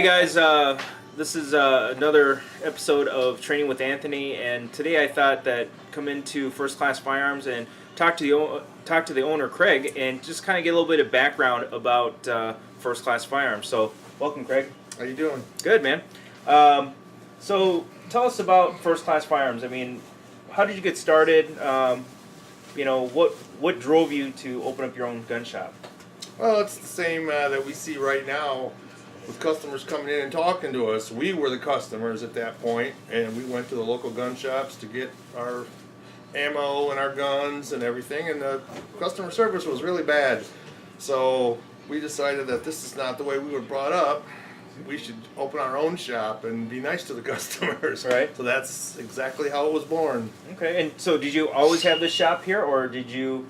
Hey guys, this is another episode of Training with Anthony, and today I thought that come into First Class Firearms and talk to the owner Craig, and just kind of get a little bit of background about First Class Firearms. So, welcome, Craig. How you doing? Good, man. So, tell us about First Class Firearms. I mean, how did you get started? What drove you to open up your own gun shop? Well, it's the same that we see right now with customers coming in and talking to us. We were the customers at that point, and we went to the local gun shops to get our ammo and our guns and everything, and the customer service was really bad. So we decided that this is not the way we were brought up. We should open our own shop and be nice to the customers. Right. So that's exactly how it was born. Okay, and so did you always have this shop here, or did you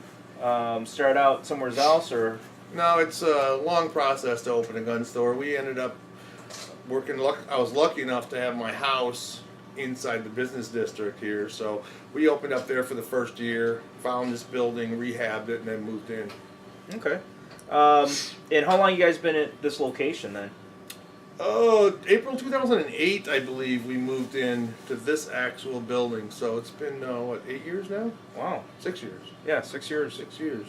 start out somewhere else, or? No, it's a long process to open a gun store. We ended up working. I was lucky enough to have my house inside the business district here, so we opened up there for the first year, found this building, rehabbed it, and then moved in. Okay. And how long you guys been at this location then? Oh, April 2008, I believe, we moved in to this actual building. So it's been, 8 years now? Wow. 6 years. Yeah, 6 years. 6 years.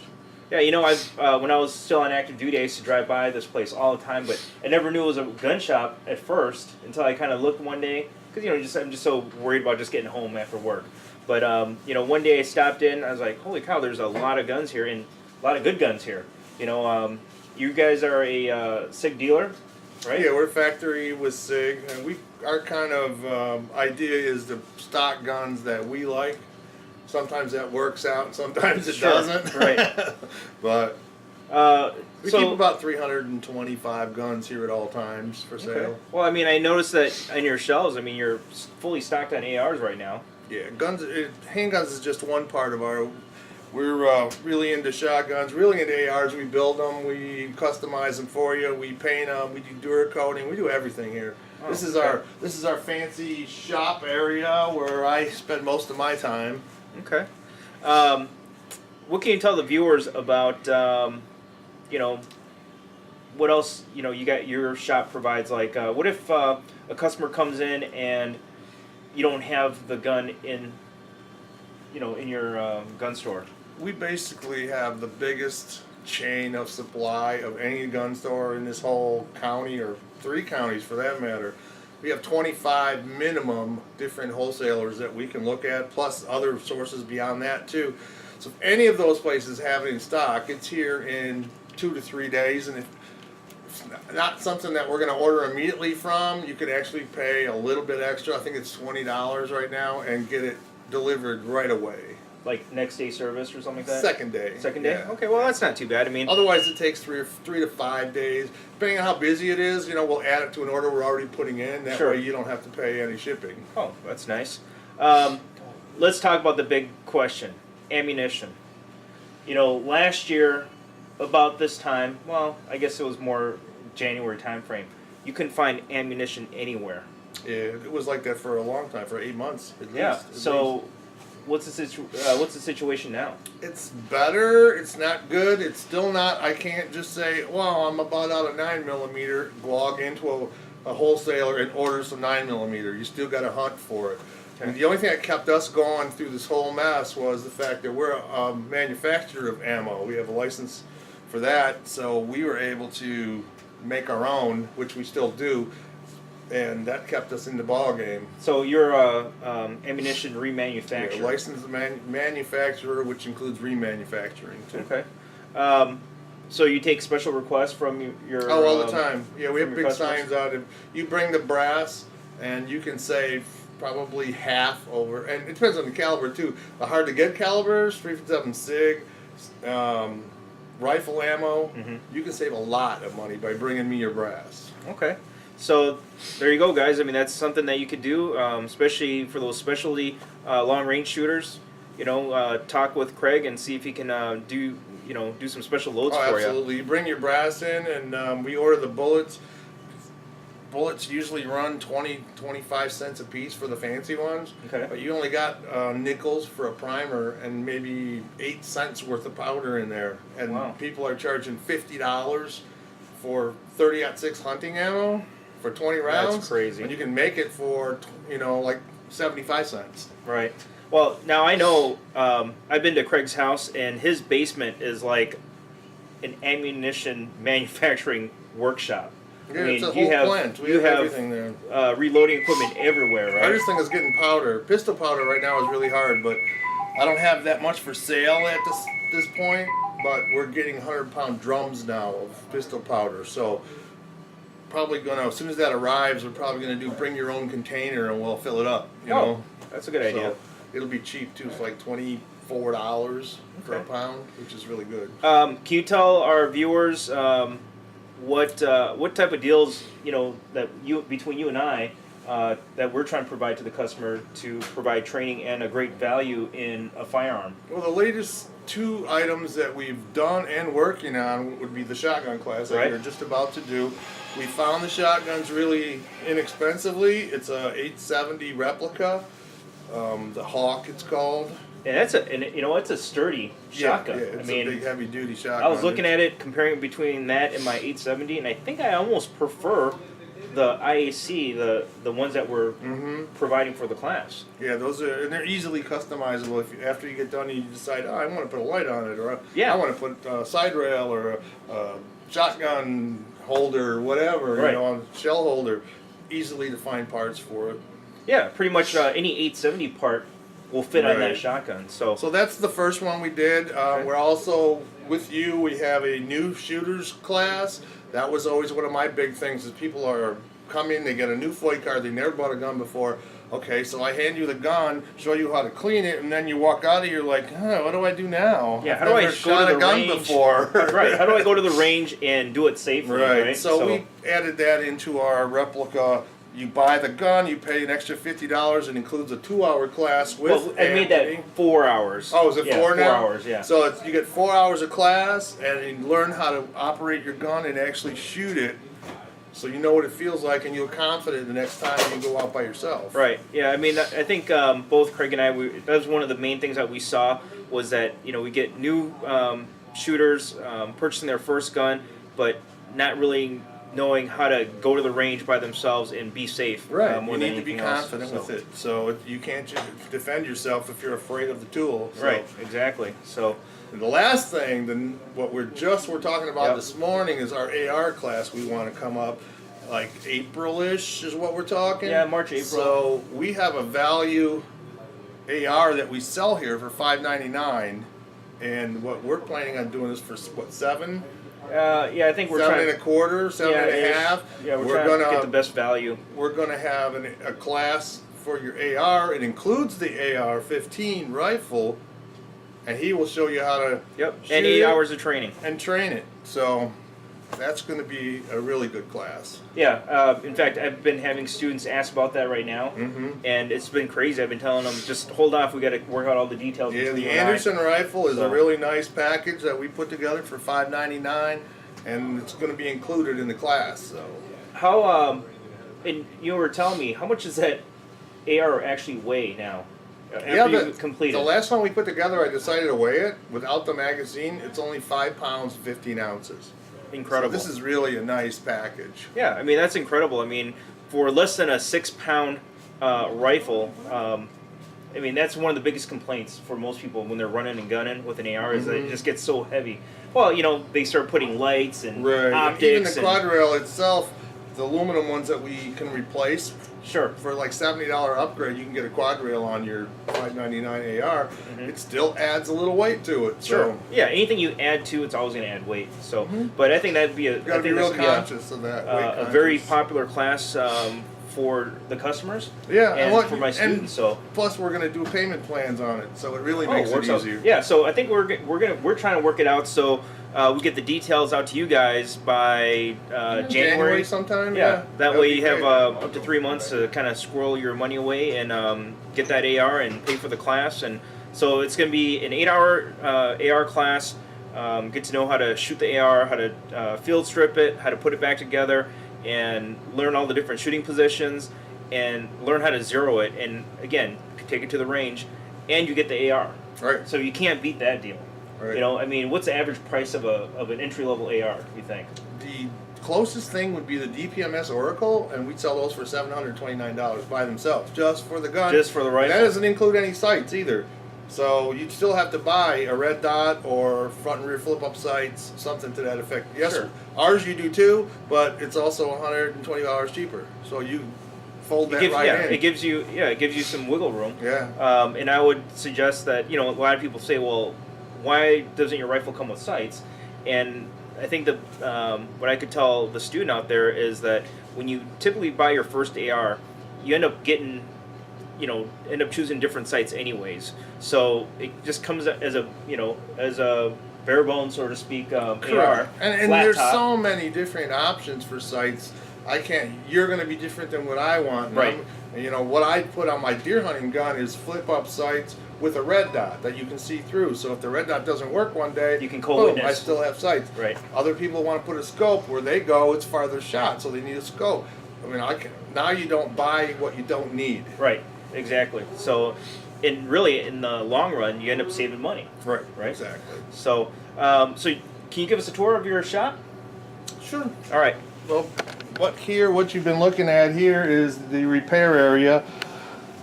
Yeah, I've when I was still on active duty, I used to drive by this place all the time, but I never knew it was a gun shop at first until I kind of looked one day, because I'm just so worried about just getting home after work. But one day I stopped in, I was like, holy cow, there's a lot of guns here, and a lot of good guns here. You guys are a SIG dealer, right? Yeah, we're a factory with SIG, and our kind of idea is to stock guns that we like. Sometimes that works out, and sometimes it doesn't. Right. But we keep about 325 guns here at all times for sale. Okay. Well, I noticed that in your shelves, you're fully stocked on ARs right now. Yeah, handguns is just one part of our. We're really into shotguns, really into ARs. We build them, we customize them for you, we paint them, we do Duracoating, we do everything here. Oh, this is our fancy shop area where I spend most of my time. Okay. What can you tell the viewers about, what else, you got your shop provides? Like, what if a customer comes in and you don't have the gun in your gun store? We basically have the biggest chain of supply of any gun store in this whole county, or 3 counties for that matter. We have 25 minimum different wholesalers that we can look at, plus other sources beyond that too. So if any of those places have it in stock, it's here in 2 to 3 days. And if it's not something that we're going to order immediately from, you could actually pay a little bit extra. I think it's $20 right now, and get it delivered right away. Like next day service or something like that? Second day. Second day? Yeah. Okay, well that's not too bad. Otherwise it takes 3 to 5 days. Depending on how busy it is, we'll add it to an order we're already putting in. That way you don't have to pay any shipping. Oh, that's nice. Let's talk about the big question, ammunition. Last year, about this time, well, I guess it was more January time frame, you couldn't find ammunition anywhere. Yeah, it was like that for a long time, for 8 months at least. Yeah, so what's the situation now? It's better. It's not good. It's still not. I can't just say, well, I'm about out of 9mm. Log into a wholesaler and order some 9mm. You still got to hunt for it. Okay. And the only thing that kept us going through this whole mess was the fact that we're a manufacturer of ammo. We have a license for that, so we were able to make our own, which we still do. And that kept us in the ball game. So you're a ammunition remanufacturer. Yeah, licensed manufacturer, which includes remanufacturing too. Okay. So you take special requests from your all the time. Yeah, we have big customers? signs out. If you bring the brass, and you can save probably half over. And it depends on the caliber too. The hard to get calibers, 357 SIG, rifle ammo. Mm-hmm. You can save a lot of money by bringing me your brass. Okay. So there you go, guys. That's something that you could do, especially for those specialty long-range shooters. Talk with Craig and see if he can do some special loads for you. Absolutely. You bring your brass in, and we order the bullets. Bullets usually run 25 cents a piece for the fancy ones. Okay. But you only got nickels for a primer and maybe 8 cents worth of powder in there. And wow. People are charging $50 for .30-06 hunting ammo. for 20 rounds. That's crazy. And you can make it for, like 75 cents. Right. Well, now I know, I've been to Craig's house, and his basement is like an ammunition manufacturing workshop. Yeah, I mean, it's a whole plant. We have everything there. Reloading equipment everywhere, right? Hardest thing is getting powder. Pistol powder right now is really hard, but I don't have that much for sale at this point. But we're getting 100-pound drums now of pistol powder, so probably gonna, as soon as that arrives, we're probably gonna bring your own container and we'll fill it up. You know, that's a good idea. So it'll be cheap too. It's like $24 for a pound, which is really good. Can you tell our viewers what type of deals that between you and I that we're trying to provide to the customer to provide training and a great value in a firearm? Well, the latest 2 items that we've done and working on would be the shotgun class that we're just about to do. We found the shotguns really inexpensively. It's a 870 replica, the Hawk it's called. And it's a sturdy shotgun. Yeah, it's a big heavy duty shotgun. I was looking at it, comparing between that and my 870, and I think I almost prefer the IAC, the ones that we're providing for the class. Yeah, and they're easily customizable. After you get done, you decide, I want to put a light on it, or I want to put a side rail or a shotgun holder, or whatever, a shell holder. Easily to find parts for it. Yeah, pretty much any 870 part will fit on that shotgun. So that's the first one we did. We're also, with you, we have a new shooters class. That was always one of my big things, is people are coming, they get a new FOID card, they never bought a gun before. Okay, so I hand you the gun, show you how to clean it, and then you walk out of here like, what do I do now? Yeah, how do I go to the gun range before? Right, how do I go to the range and do it safely? Right. So we added that into our replica. You buy the gun, you pay an extra $50. It includes a 2-hour class with. Well, I made that 4 hours. Oh, is it 4 now? 4 hours, yeah. So you get 4 hours of class, and you learn how to operate your gun and actually shoot it, so you know what it feels like, and you're confident the next time you go out by yourself. Right. Yeah. I mean, I think both Craig and I, that was one of the main things that we saw, was that we get new shooters purchasing their first gun, but not really knowing how to go to the range by themselves and be safe. Right. More you than need to be anything else. confident with it. So you can't just defend yourself if you're afraid of the tool. So. Right. Exactly. So. And the last thing, what we're talking about this morning, is our AR class. We want to come up like April-ish is what we're talking. Yeah, March, April. So we have a value AR that we sell here for $5.99, and what we're planning on doing is for what, $7? Yeah, I think we're $7 trying. and a quarter, $7 and a half. Yeah, we're trying to get the best value. We're gonna have a class for your AR. It includes the AR-15 rifle, and he will show you how to. Yep. And 8 hours of training. And train it. So that's going to be a really good class. Yeah. In fact, I've been having students ask about that right now, and it's been crazy. I've been telling them, just hold off. We got to work out all the details. Yeah, the Anderson rifle is a really nice package that we put together for $5.99, and it's going to be included in the class. So how? And you were telling me, how much does that AR actually weigh now? Completed. The last one we put together, I decided to weigh it without the magazine. It's only 5 pounds 15 ounces. Incredible. So this is really a nice package. Yeah, I mean, that's incredible. I mean, for less than a 6-pound rifle, I mean, that's one of the biggest complaints for most people when they're running and gunning with an AR, is that it just gets so heavy. Well, they start putting lights and optics. And even the quad rail itself, the aluminum ones that we can replace. Sure. For like $70 upgrade, you can get a quad rail on your $5.99 AR. It still adds a little weight to it. Sure. Yeah, anything you add to, it's always going to add weight. So, but I think that'd be you got to be real conscious of that. A very popular class for the customers. Yeah, and for my students. So plus, we're going to do payment plans on it, so it really makes it easier. Yeah. So I think we're trying to work it out. So. We get the details out to you guys by January sometime. Yeah, that way you have up to 3 months to kind of squirrel your money away and get that AR and pay for the class. And so it's going to be an 8-hour AR class. Get to know how to shoot the AR, how to field strip it, how to put it back together, and learn all the different shooting positions, and learn how to zero it. And again, take it to the range, and you get the AR. Right. So you can't beat that deal. Right. I mean, what's the average price of an entry-level AR, you think? The closest thing would be the DPMS Oracle, and we'd sell those for $729 by themselves, just for the gun. Just for the rifle. And that doesn't include any sights either. So you'd still have to buy a red dot or front and rear flip-up sights, something to that effect. Yes, Sure. ours you do too, but it's also $120 cheaper. So you fold that right in. It gives you some wiggle room. Yeah. And I would suggest that, a lot of people say, well, why doesn't your rifle come with sights? And I think that what I could tell the student out there is that when you typically buy your first AR, you end up choosing different sights anyways. So it just comes as a bare bones, so to speak, AR. And there's so many different options for sights. You're going to be different than what I want. Right. What I put on my deer hunting gun is flip-up sights with a red dot that you can see through. So if the red dot doesn't work one day, you can boom, I still have sights. Right. Other people want to put a scope where they go, it's farther shot, so they need a scope. Now you don't buy what you don't need. Right. Exactly. So, in the long run, you end up saving money. Right. Right. Exactly. So, can you give us a tour of your shop? Sure. All right. Well, what you've been looking at here is the repair area.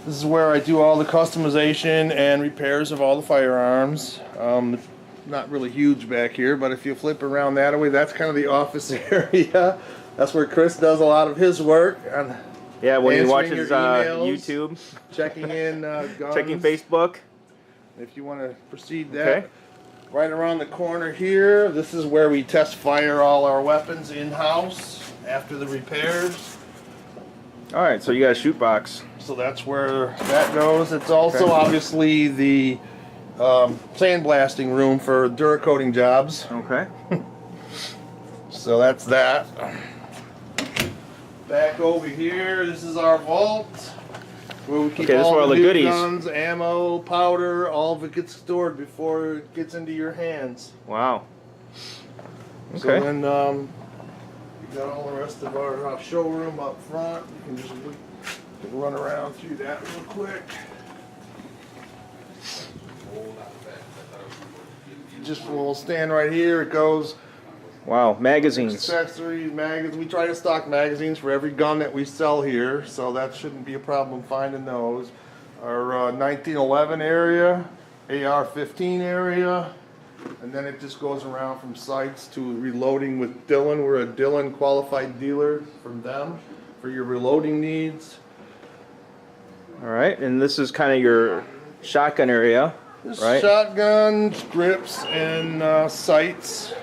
This is where I do all the customization and repairs of all the firearms. Not really huge back here, but if you flip around that way, that's kind of the office area. That's where Chris does a lot of his work. Yeah, when he watches your emails, YouTube, checking in guns, checking Facebook. If you want to proceed that. Okay. Right around the corner here, this is where we test fire all our weapons in-house after the repairs. All right, so you got a shoot box. So that's where that goes. It's also obviously the sandblasting room for Duracoating jobs. Okay. So that's that. Back over here, this is our vault where we keep all the goodies. Guns, ammo, powder, all of it gets stored before it gets into your hands. Wow. Okay. So then we got all the rest of our showroom up front. You can just run around through that real quick. We'll stand right here. It goes. Wow, magazines. Accessories, magazines. We try to stock magazines for every gun that we sell here, so that shouldn't be a problem finding those. Our 1911 area, AR-15 area, and then it just goes around from sights to reloading with Dillon. We're a Dillon qualified dealer from them for your reloading needs. All right, and this is kind of your shotgun area, right? Shotguns, grips, and sights.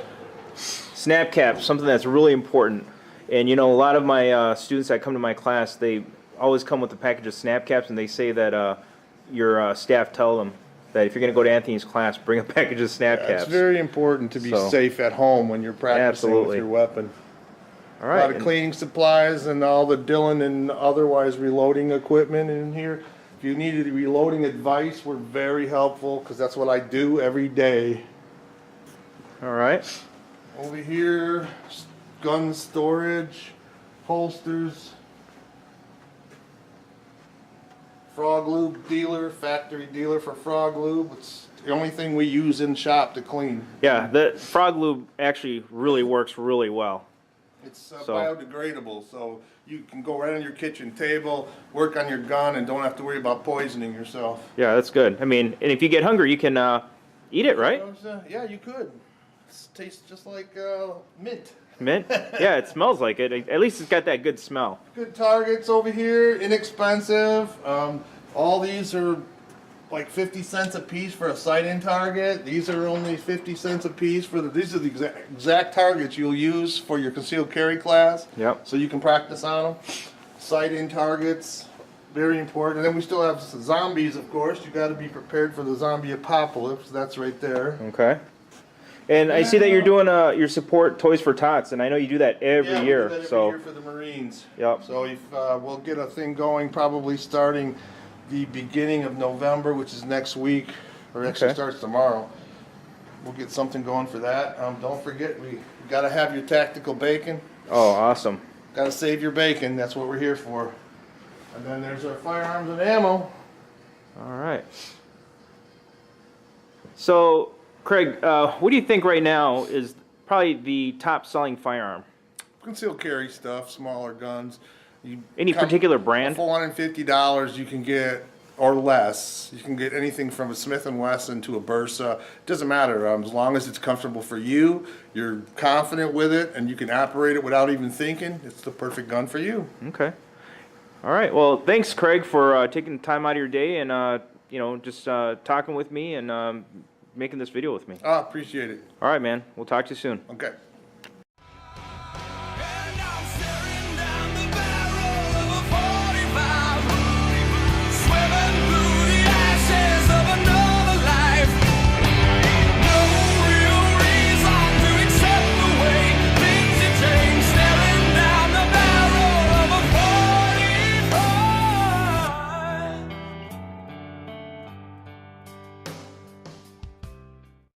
Snap caps, something that's really important. And a lot of my students that come to my class, they always come with a package of snap caps, and they say that your staff tell them that if you're going to go to Anthony's class, bring a package of snap caps. It's very important to be safe at home when you're practicing with your weapon. All right. A lot of cleaning supplies and all the Dillon and otherwise reloading equipment in here. If you needed reloading advice, we're very helpful because that's what I do every day. All right. Over here, gun storage, holsters, frog lube dealer, factory dealer for frog lube. It's the only thing we use in shop to clean. Yeah, the frog lube actually really works really well. It's biodegradable, so you can go right on your kitchen table, work on your gun, and don't have to worry about poisoning yourself. Yeah, that's good. I mean, and if you get hungry, you can eat it, right? Yeah, you could. It tastes just like mint. Mint? Yeah, it smells like it. At least it's got that good smell. Good targets over here, inexpensive. All these are like 50 cents a piece for a sight-in target. These are only 50 cents a piece for these are the exact targets you'll use for your concealed carry class. Yep. So you can practice on them. Sight-in targets, very important. And then we still have zombies, of course. You got to be prepared for the zombie apocalypse. That's right there. Okay. And I see that you're doing your support Toys for Tots, and I know you do that every year. We do that every year for the Marines. Yep. So if we'll get a thing going, probably starting the beginning of November, which is next week, or actually starts tomorrow. We'll get something going for that. Don't forget, we got to have your tactical bacon. Oh, awesome. Got to save your bacon. That's what we're here for. And then there's our firearms and ammo. All right. So, Craig, what do you think right now is probably the top selling firearm? concealed carry stuff, smaller guns. Any particular brand? $450 you can get, or less. You can get anything from a Smith & Wesson to a Bersa. It doesn't matter, as long as it's comfortable for you, you're confident with it, and you can operate it without even thinking, it's the perfect gun for you. Okay. All right. Well, thanks, Craig, for taking time out of your day and just talking with me and making this video with me. I appreciate it. All right, man. We'll talk to you soon. Okay.